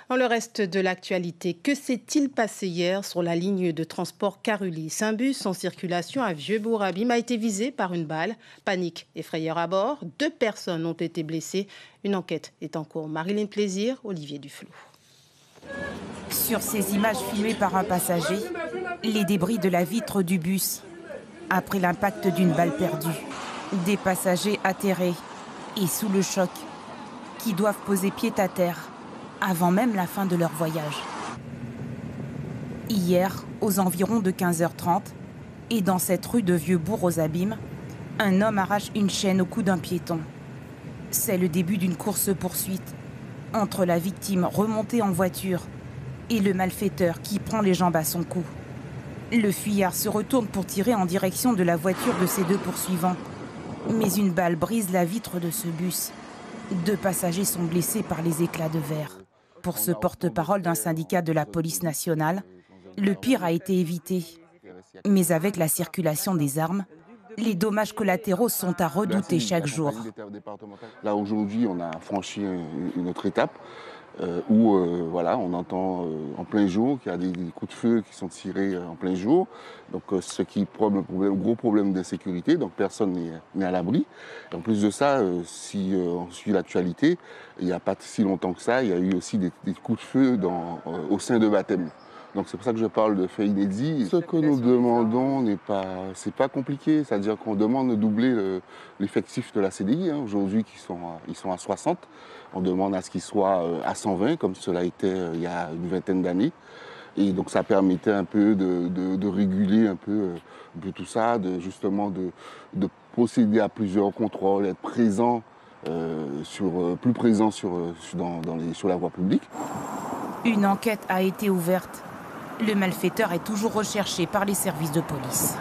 Dans le reste de l'actualité, que s'est-il passé hier sur la ligne de transport Carulis? Un bus en circulation à Vieux-Bourg-Abîme a été visé par une balle. Panique et frayeur à bord. 2 personnes ont été blessées. Une enquête est en cours. Marilyn Plaisir, Olivier Duflou. Sur ces images filmées par un passager, les débris de la vitre du bus. Après l'impact d'une balle perdue, des passagers atterrés et sous le choc qui doivent poser pied à terre avant même la fin de leur voyage. Hier, aux environs de 15h30, et dans cette rue de Vieux-Bourg-aux-Abîmes, un homme arrache une chaîne au cou d'un piéton. C'est le début d'une course-poursuite entre la victime remontée en voiture et le malfaiteur qui prend les jambes à son cou. Le fuyard se retourne pour tirer en direction de la voiture de ses 2 poursuivants. Mais une balle brise la vitre de ce bus. 2 passagers sont blessés par les éclats de verre. Pour ce porte-parole d'un syndicat de la police nationale, le pire a été évité. Mais avec la circulation des armes, les dommages collatéraux sont à redouter chaque jour. Là, aujourd'hui, on a franchi une autre étape où voilà, on entend en plein jour qu'il y a des coups de feu qui sont tirés en plein jour. Donc, ce qui pose un gros problème d'insécurité. Donc, personne n'est à l'abri. En plus de ça, si on suit l'actualité, il n'y a pas si longtemps que ça, il y a eu aussi des coups de feu au sein de baptême. Donc c'est pour ça que je parle de faits inédits. Ce que nous demandons c'est pas compliqué, c'est-à-dire qu'on demande de doubler l'effectif de la CDI. Aujourd'hui, ils sont à 60. On demande à ce qu'ils soient à 120, comme cela était il y a une vingtaine d'années. Et donc ça permettait un peu de réguler un peu tout ça, justement de procéder à plusieurs contrôles, être présent, plus présent sur la voie publique. Une enquête a été ouverte. Le malfaiteur est toujours recherché par les services de police.